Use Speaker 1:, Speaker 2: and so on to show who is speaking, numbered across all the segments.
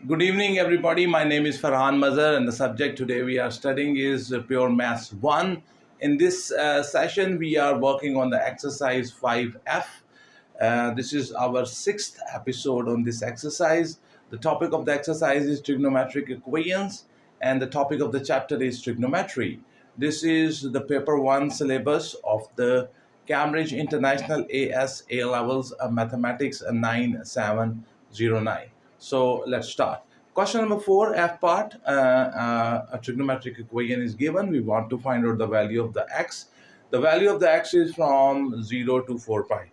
Speaker 1: Good evening, everybody. My name is Ferhan Mazher, and the subject today we are studying is Pure Maths 1. In this session, we are working on the exercise 5F. This is our sixth episode on this exercise. The topic of the exercise is trigonometric equations, and the topic of the chapter is trigonometry. This is the paper 1 syllabus of the Cambridge International AS A Levels of Mathematics 9709. So let's start. Question number 4, F part. A trigonometric equation is given. We want to find out the value of the x. The value of the x is from 0 to 4 pi.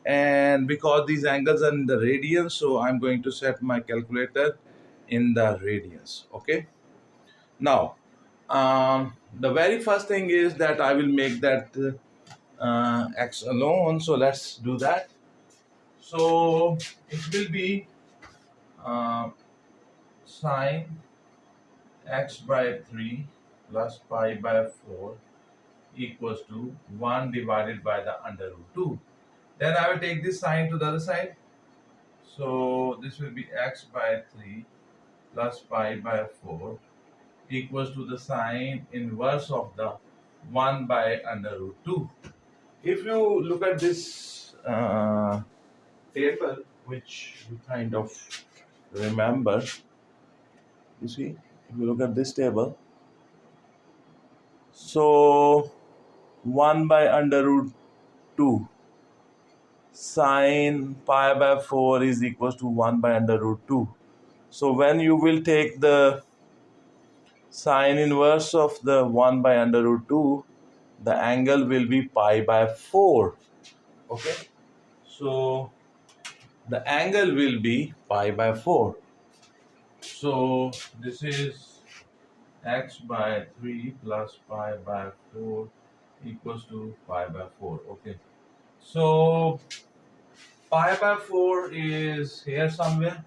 Speaker 1: And because these angles are in the radians, so I'm going to set my calculator in the radians. Okay. Now, the very first thing is that I will make that x alone. So let's do that. So it will be uh, sine x by 3 plus pi by 4 equals to 1 divided by the under root 2. Then I will take this sine to the other side. So this will be x by 3 plus pi by 4 equals to the sine inverse of the 1 by under root 2. If you look at this table, which you kind of remember, you see, if you look at this table, so 1 by under root 2 sine pi by 4 is equals to 1 by under root 2. So when you will take the sine inverse of the 1 by under root 2, the angle will be pi by 4. Okay. So the angle will be pi by 4. So this is x by 3 plus pi by 4 equals to pi by 4. Okay. So pi by 4 is here somewhere.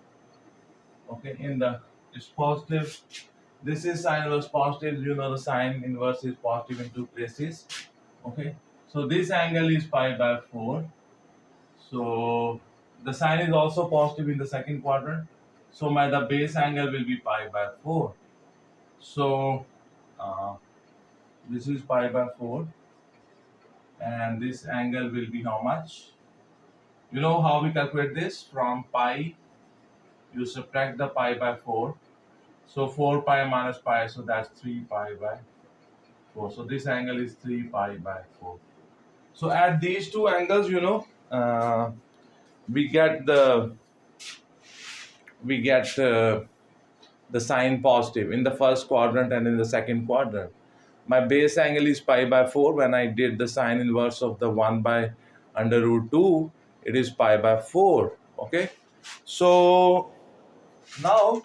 Speaker 1: Okay, in the it's positive. This is sine inverse positive. You know the sine inverse is positive in two places. Okay, so this angle is pi by 4. So the sine is also positive in the second quadrant. So the base angle will be pi by 4. So uh, this is pi by 4, and this angle will be how much? You know how we calculate this? From pi, you subtract the pi by 4. So 4 pi minus pi, so that's 3 pi by 4. So this angle is 3 pi by 4. So at these two angles, we get the sign positive in the first quadrant and in the second quadrant. My base angle is pi by 4. When I did the sine inverse of the 1 by under root 2, it is pi by 4. Okay. So now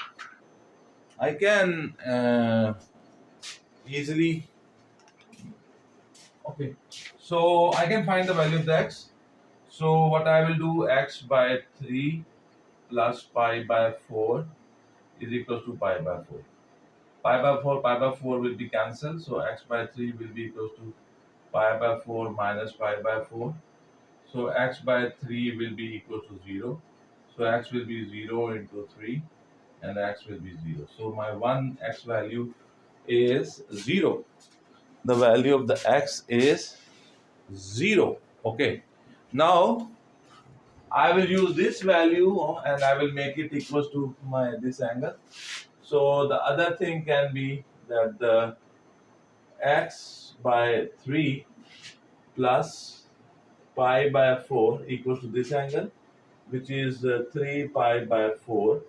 Speaker 1: I can easily, okay, so I can find the value of the x. So what I will do, x by 3 plus pi by 4 is equals to pi by 4. Pi by 4 will be cancelled. So x by 3 will be equals to pi by 4 minus pi by 4. So x by 3 will be equal to 0. So x will be 0 into 3 and x will be 0. So my one x value is 0. The value of the x is 0. Okay. Now I will use this value and I will make it equals to this angle. So the other thing can be that the x by 3 plus pi by 4 equals to this angle, which is 3 pi by 4.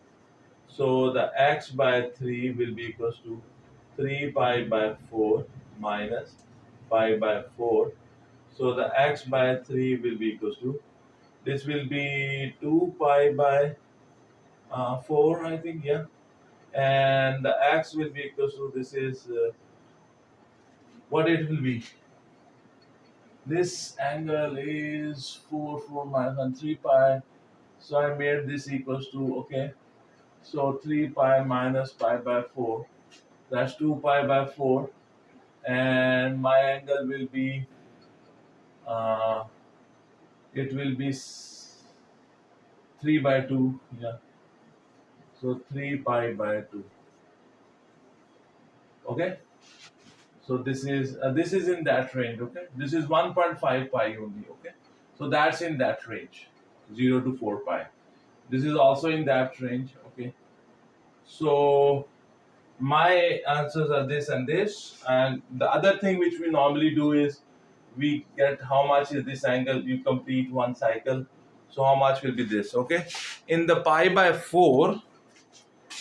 Speaker 1: So the x by 3 will be equals to 3 pi by 4 minus pi by 4. So the x by 3 will be equals to, this will be 2 pi by 4, I think, yeah. And the x will be equals to, this is what it will be. This angle is 4 minus 1, 3 pi. So I made this equals to, okay. So 3 pi minus pi by 4. That's 2 pi by 4. And my angle will be, it will be 3 by 2. Yeah. So 3 pi by 2. Okay. So this is in that range. Okay. This is 1.5 pi only. Okay. So that's in that range, 0 to 4 pi. This is also in that range. Okay. So my answers are this and this. And the other thing which we normally do is we get how much is this angle. You complete one cycle. So how much will be this? Okay. In the pi by 4,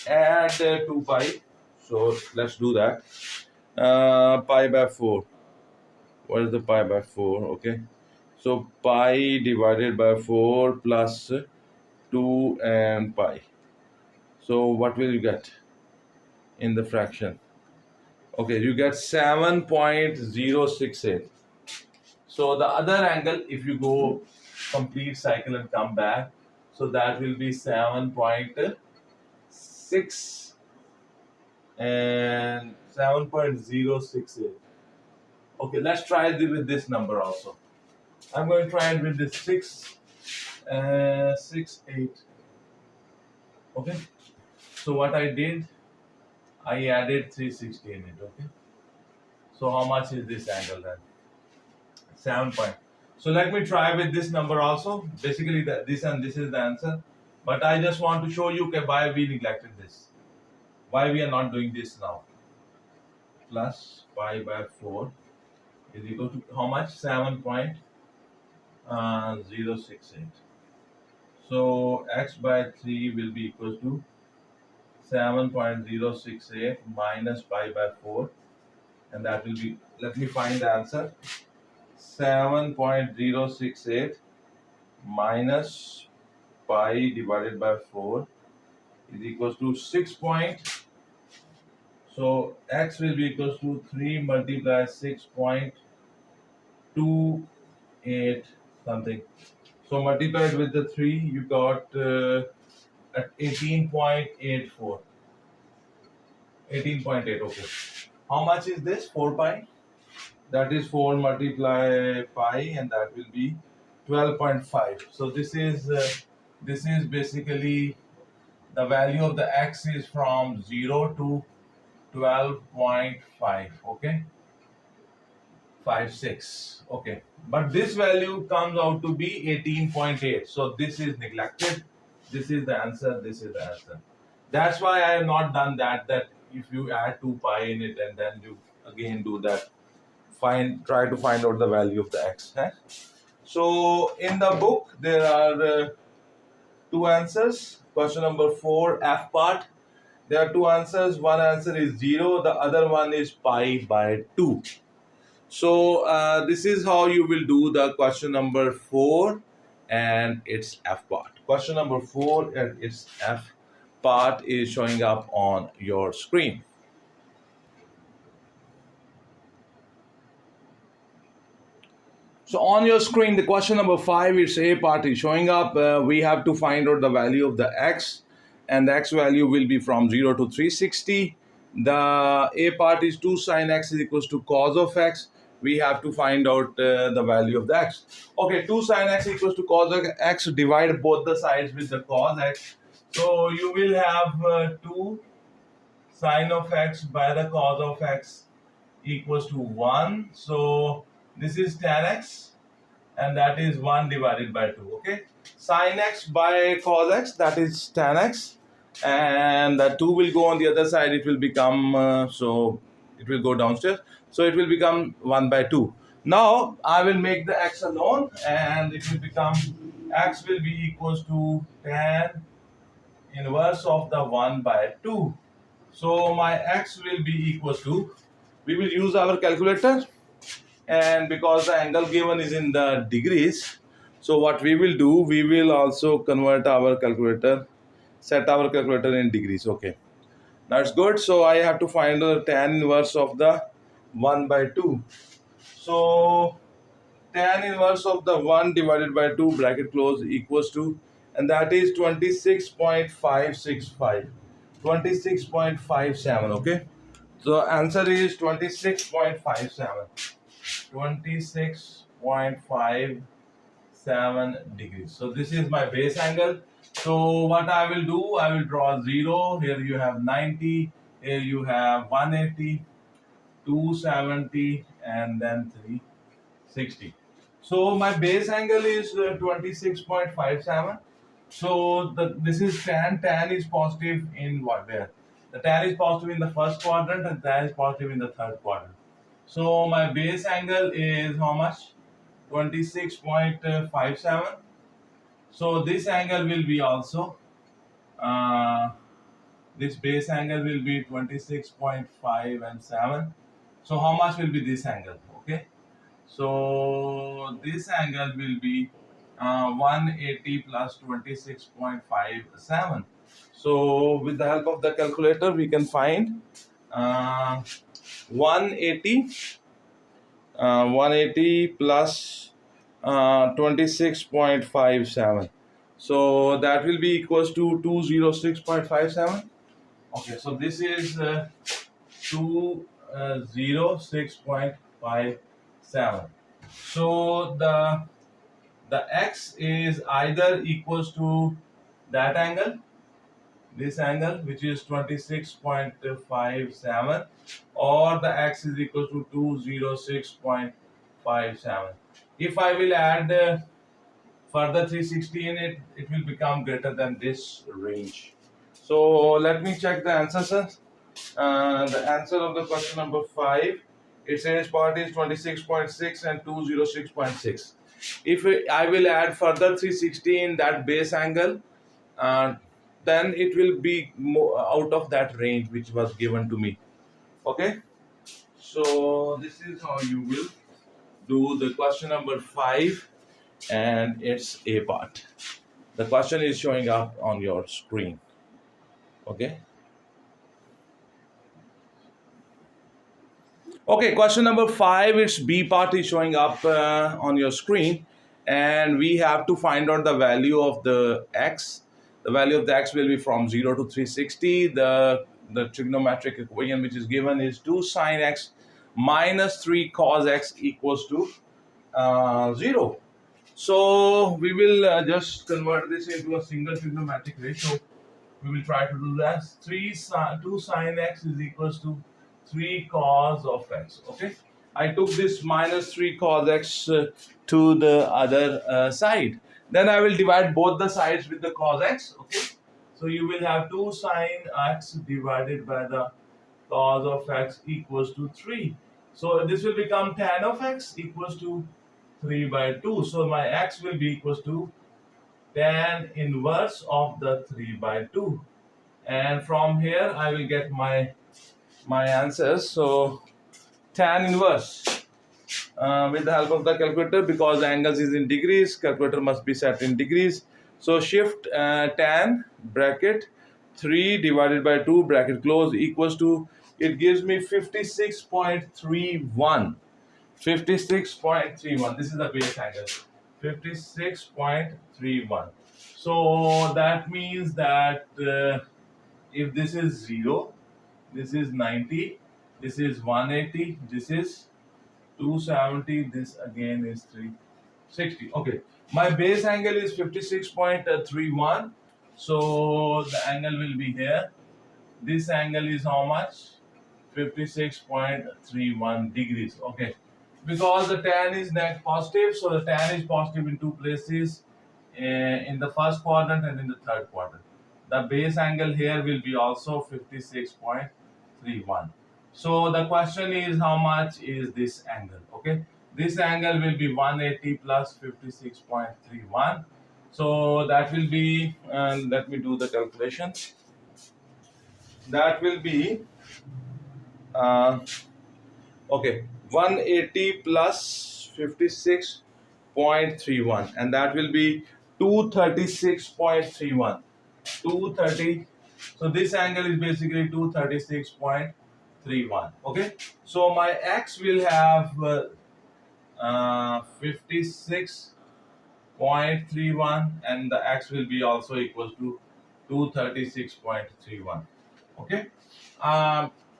Speaker 1: add 2 pi. So let's do that. Pi by 4. What is the pi by 4? Okay. So pi divided by 4 plus 2 and pi. So what will you get in the fraction? Okay, you get 7.068. So the other angle, if you go complete cycle and come back, so that will be 7.6 and 7.068. Okay, let's try it with this number also. I'm going to try it with this 6.8. Okay. So what I did, I added 360 in it. Okay. So how much is this angle then? 7 point. So let me try with this number also. Basically, this and this is the answer. But I just want to show you why we neglected this. Why we are not doing this now. Plus pi by 4 is equal to how much? 7.068. So x by 3 will be equal to 7.068 minus pi by 4, and that will be, let me find the answer. 7.068 minus pi divided by 4 is equals to 6 point. So x will be equals to 3 multiplied 6.28 something. So multiplied with the 3, you got at 18.84. 18.8. Okay. How much is this? 4 pi. That is 4 multiply pi, and that will be 12.5. So this is basically the value of the x is from 0 to 12.5. Okay. 56. Okay. But this value comes out to be 18.8. So this is neglected. This is the answer. This is the answer. That's why I have not done that. That if you add 2 pi in it and then you again do that, try to find out the value of the x. So in the book there are two answers. Question number 4, F part. There are two answers. One answer is 0. The other one is pi by 2. So this is how you will do the question number 4 and its F part. Question number 4 and its F part is showing up on your screen. So on your screen, the question number 5, its A part is showing up. We have to find out the value of the x, and the x value will be from 0 to 360. The A part is 2 sine x is equals to cos of x. We have to find out the value of the x. Okay, 2 sine x equals to cos of x. Divide both the sides with the cos x. So you will have 2 sine of x by the cos of x equals to 1. So this is tan x, and that is 1 divided by 2. Okay, sin x by cos x, that is tan x, and the 2 will go on the other side. It will become so it will go downstairs, so it will become 1 by 2. Now I will make the x alone, and it will become x will be equals to tan inverse of the 1 by 2. So my x will be equals to, we will use our calculator, and because the angle given is in the degrees, so what we will do, we will also convert our calculator, set our calculator in degrees. Okay, that's good. So I have to find the tan inverse of the 1 by 2. So tan inverse of the 1 divided by 2 bracket close equals to, and that is 26.565, 26.57. Okay, so answer is 26.57, 26.57 degrees. So this is my base angle. So what I will do, I will draw 0. Here you have 90. Here you have 180, 270, and then 360. So my base angle is 26.57. So this is tan. Tan is positive in what? Where? The tan is positive in the first quadrant and tan is positive in the third quadrant. So my base angle is how much? 26.57. So this angle will be also this base angle will be 26.5 and 7. So how much will be this angle? Okay. So this angle will be 180 plus 26.57. So with the help of the calculator, we can find uh, 180 180 plus 26.57. So that will be equals to 206.57. Okay, so this is 206.57. So the x is either equals to that angle, this angle, which is 26.57, or the x is equal to 206.57. If I will add further 360 in it, it will become greater than this range. So let me check the answer, sir. The answer of the question number 5, it says part is 26.6 and 206.6. If I will add further 360 in that base angle, uh, then it will be out of that range which was given to me. Okay, so this is how you will do the question number 5, and it's a part. The question is showing up on your screen. Okay. Okay, question number 5, it's B part is showing up on your screen, and we have to find out the value of the x. The value of the x will be from 0 to 360. The trigonometric equation which is given is 2 sine x minus 3 cos x equals to 0. So we will just convert this into a single trigonometric ratio. We will try to do that. 2 sine x is equals to 3 cos of x. Okay, I took this minus 3 cos x to the other side. Then I will divide both the sides with the cos x. Okay, so you will have 2 sine x divided by the cos of x equals to 3. So this will become tan of x equals to 3 by 2. So my x will be equals to tan inverse of the 3 by 2. And from here I will get my answers. So tan inverse with the help of the calculator, because the angles is in degrees, calculator must be set in degrees. So shift tan bracket 3 divided by 2 bracket close equals to, it gives me 56.31. 56.31. This is the base angle. 56.31. So that means that if this is 0, this is 90, this is 180, this is 270, this again is 360. Okay, my base angle is 56.31. So the angle will be here. This angle is how much? 56.31 degrees. Okay, because the tan is net positive, so the tan is positive in two places, in the first quadrant and in the third quadrant. The base angle here will be also 56.31. So the question is, how much is this angle? Okay, this angle will be 180 plus 56.31. So that will be, let me do the calculation. That will be okay, 180 plus 56.31, and that will be 236.31. 230. So this angle is basically 236.31. Okay, so my x will have 56.31, and the x will be also equals to 236.31. Okay,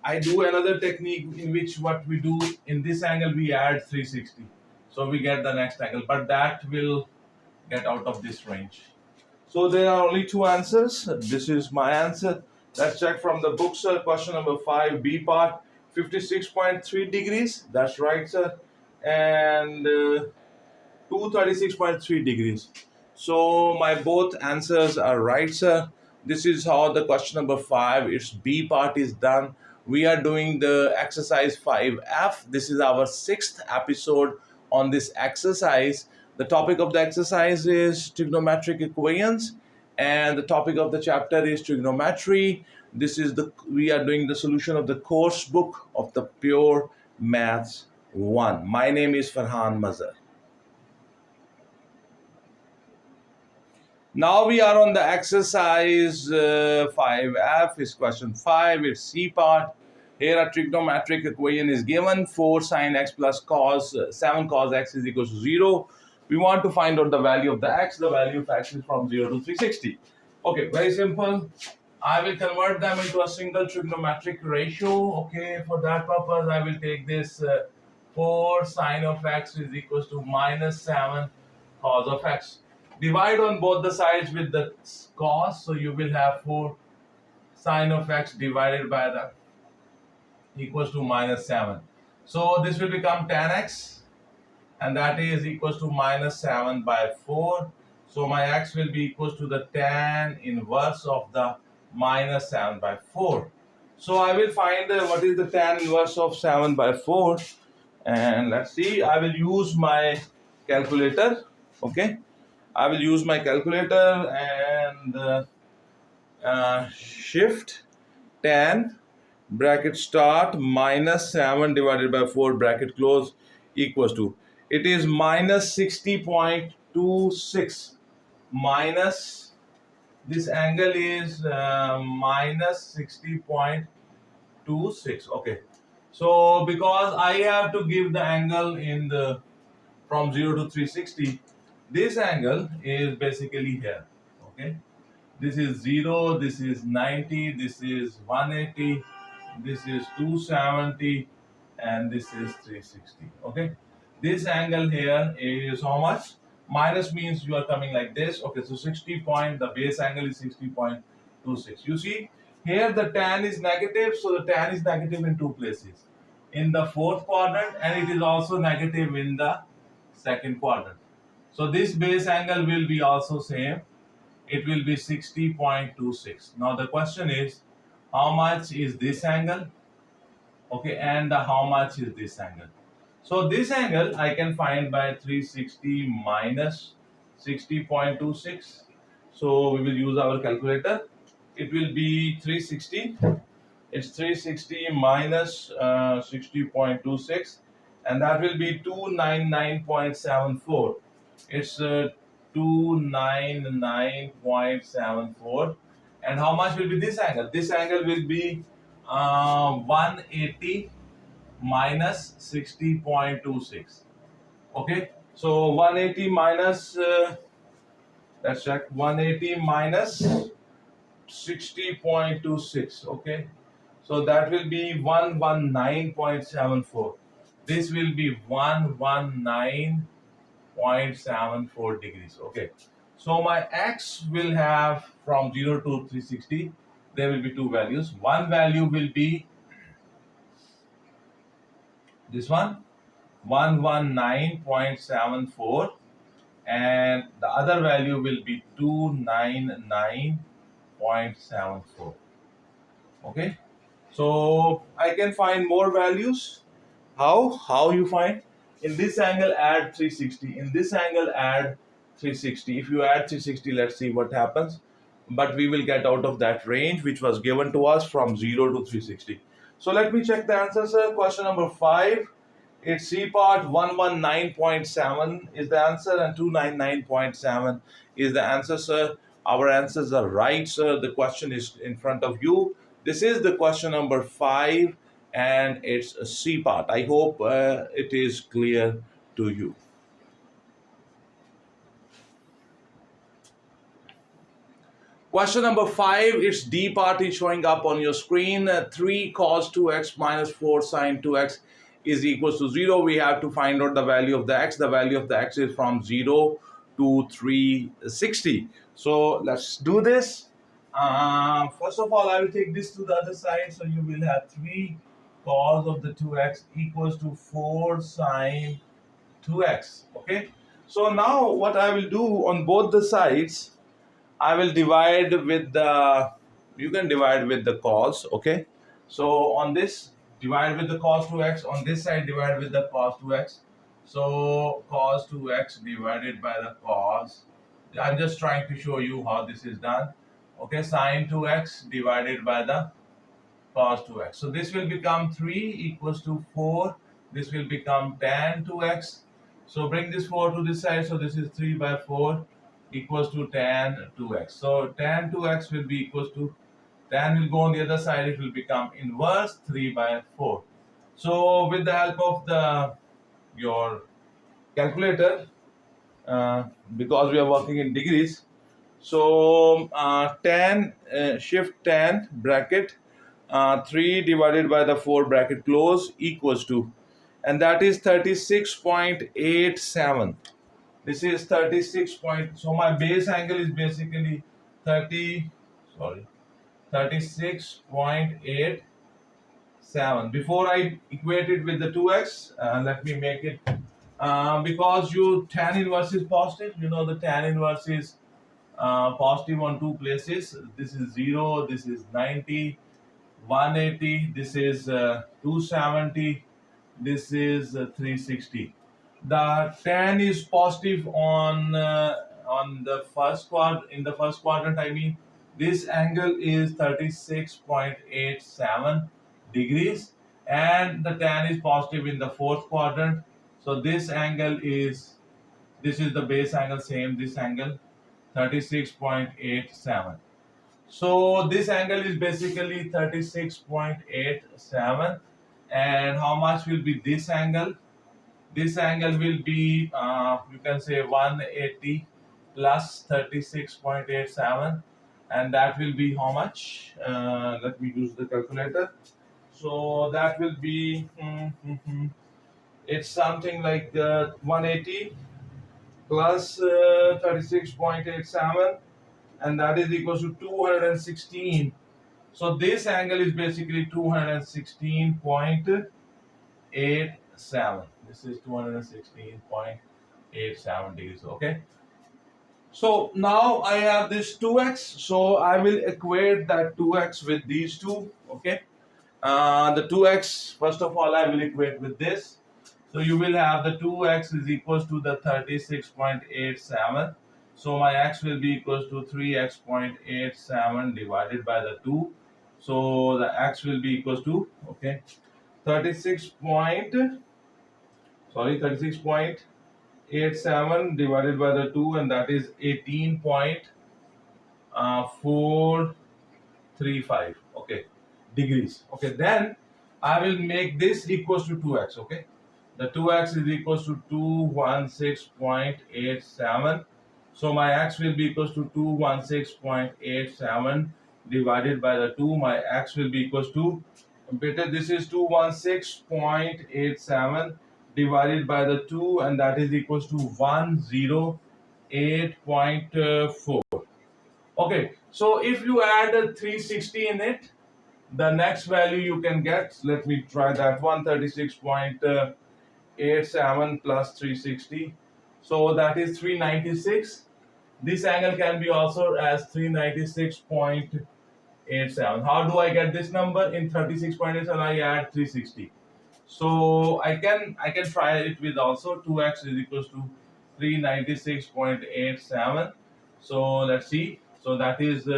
Speaker 1: I do another technique in which what we do in this angle we add 360, so we get the next angle, but that will get out of this range. So there are only two answers. This is my answer. Let's check from the book, sir. Question number 5, B part, 56.3 degrees. That's right, sir. And 236.3 degrees. So my both answers are right, sir. This is how the question number 5, its B part, is done. We are doing the exercise 5F. This is our 6th episode on this exercise. The topic of the exercise is trigonometric equations, and the topic of the chapter is trigonometry. This is we are doing the solution of the course book of the Pure Maths 1. My name is Ferhan Mazher. Now we are on the exercise 5F, is question 5, it's C part. Here a trigonometric equation is given, 4 sine x plus 7 cos x is equals to 0. We want to find out the value of the x. The value of x is from 0 to 360. Okay, very simple. I will convert them into a single trigonometric ratio. Okay, for that purpose, I will take this 4 sine of x is equals to minus 7 cos of x. Divide on both the sides with the cos, so you will have 4 sine of x divided by the equals to minus 7. So this will become tan x, and that is equals to minus 7 by 4. So my x will be equals to the tan inverse of the minus 7 by 4. So I will find what is the tan inverse of 7 by 4. And let's see, I will use my calculator. Okay, I will use my calculator and shift tan bracket start minus 7 divided by 4 bracket close equals to, it is minus 60.26 minus, this angle is minus 60.26. Okay, so because I have to give the angle in the from 0 to 360, this angle is basically here. Okay, this is 0, this is 90, this is 180, this is 270, and this is 360. Okay, this angle here is how much? Minus means you are coming like this. Okay, so 60 point, the base angle is 60.26. You see here the tan is negative, so the tan is negative in two places, in the fourth quadrant, and it is also negative in the second quadrant. So this base angle will be also same. It will be 60.26. Now the question is, how much is this angle? Okay, and how much is this angle? So this angle I can find by 360 minus 60.26. So we will use our calculator. It will be 360. It's 360 minus 60.26, and that will be 299.74. It's 299.74. And how much will be this angle? This angle will be 180 minus 60.26. Okay, so 180 minus let's check, 180 minus 60.26. Okay, so that will be 119.74. This will be 119.74 degrees. Okay, so my x will have from 0 to 360, there will be two values. One value will be this one, 119.74, and the other value will be 299.74. Okay, so I can find more values. How you find? In this angle add 360, in this angle add 360. If you add 360, let's see what happens. But we will get out of that range which was given to us from 0 to 360. So let me check the answer, sir. Question number 5, it's C part. 119.7 is the answer, and 299.7 is the answer, sir. Our answers are right, sir. The question is in front of you. This is the question number 5, and it's a C part. I hope it is clear to you. Question number 5, its D part is showing up on your screen. 3 cos 2x minus 4 sine 2x is equals to 0. We have to find out the value of the x. The value of the x is from 0 to 360. So let's do this. First of all, I will take this to the other side. So you will have 3 cos of the 2x equals to 4 sine 2x. Okay. So now what I will do on both the sides, I will divide with the, you can divide with the cos, okay? So on this, divide with the cos 2x. On this side, divide with the cos 2x. So cos 2x divided by the cos. I'm just trying to show you how this is done. Okay, sine 2x divided by the cos 2x. So this will become 3 equals to 4. This will become tan 2x. So bring this 4 to this side. So this is 3 by 4 equals to tan 2x. So tan 2x will be equals to, tan will go on the other side. It will become inverse 3 by 4. So with the help of your calculator, because we are working in degrees, so tan, shift tan bracket 3 divided by the 4 bracket close equals to, and that is 36.87. This is 36 point, so my base angle is basically 30, sorry, 36.87. Before I equate it with the 2x, let me make it, because you tan inverse is positive, you know the tan inverse is positive on 2 places. This is 0, this is 90, 180, this is 270, this is 360. The tan is positive on the first quadrant. In the first quadrant, I mean, this angle is 36.87 degrees, and the tan is positive in the fourth quadrant. So this angle is, this is the base angle, same this angle, 36.87. So this angle is basically 36.87, and how much will be this angle? This angle will be, you can say 180 plus 36.87, and that will be how much? Let me use the calculator. So that will be, it's something like 180 plus 36.87, and that is equal to 216. So this angle is basically 216.87. This is 216.87 degrees. Okay. So now I have this 2x. So I will equate that 2x with these two. Okay. The 2x, first of all, I will equate with this. So you will have the 2x is equals to the 36.87. So my x will be equals to 3x.87 divided by the 2. So the x will be equals to, okay, 36.87 divided by the 2, and that is 18.435, okay, degrees. Okay, then I will make this equals to 2x. Okay, the 2x is equals to 216.87. So my x will be equals to 216.87 divided by the 2. My x will be equals to, better, this is 216.87 divided by the 2, and that is equals to 108.4. Okay, so if you add a 360 in it, the next value you can get, let me try that one, 36.87 plus 360. So that is 396. This angle can be also as 396.87. How do I get this number? In 36.87, I add 360. So I can try it with also 2x is equals to 396.87. So let's see. So that is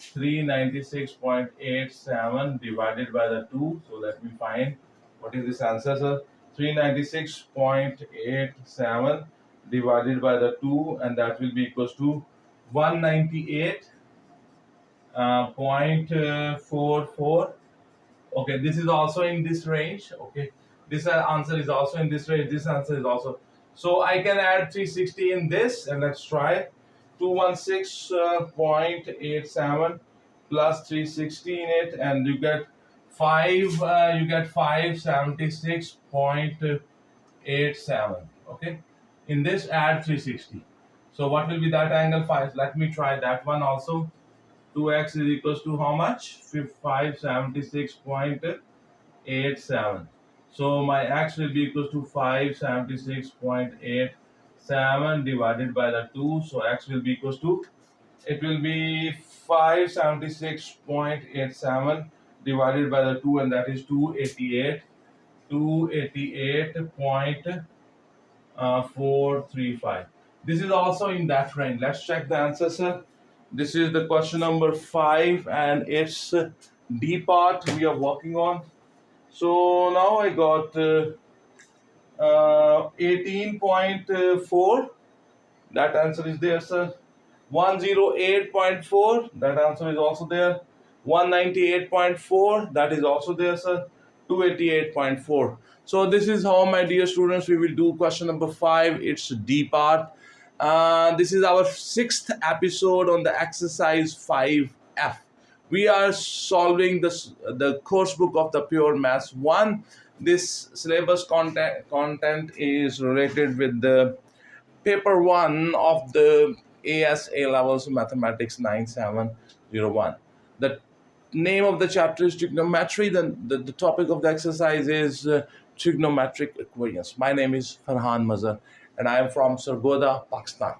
Speaker 1: 396.87 divided by the 2. So let me find what is this answer, sir. 396.87 divided by the 2, and that will be equals to 198.44. Okay, this is also in this range. Okay, this answer is also in this range. This answer is also. So I can add 360 in this, and let's try 216.87 plus 360 in it, and you get 576.87. Okay, in this add 360. So what will be that angle? 5. Let me try that one also. 2x is equals to how much? 576.87. So my x will be equals to 576.87 divided by the 2. So x will be equals to, it will be 576.87 divided by the 2, and that is 288. 288.435. This is also in that range. Let's check the answer, sir. This is the question number 5, and it's D part we are working on. So now I got 18.4. That answer is there, sir. 108.4. That answer is also there. 198.4. That is also there, sir. 288.4. So this is how, my dear students, we will do question number 5. It's D part. This is our 6th episode on the exercise 5F. We are solving the course book of the Pure Maths 1. This syllabus content is related with the paper 1 of the AS A Levels Mathematics 9701. The name of the chapter is trigonometry. The topic of the exercise is trigonometric equations. My name is Ferhan Mazher, and I am from Sargodha, Pakistan.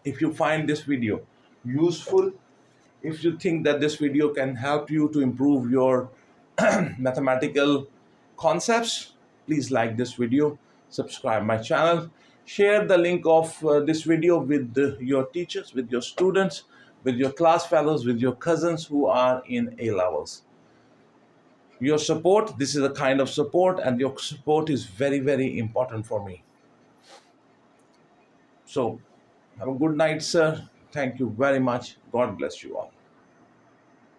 Speaker 1: If you find this video useful, if you think that this video can help you to improve your mathematical concepts, please like this video, subscribe my channel, share the link of this video with your teachers, with your students, with your class fellows, with your cousins who are in A levels. Your support, this is a kind of support, and your support is very, very important for me. So have a good night, sir. Thank you very much. God bless you all.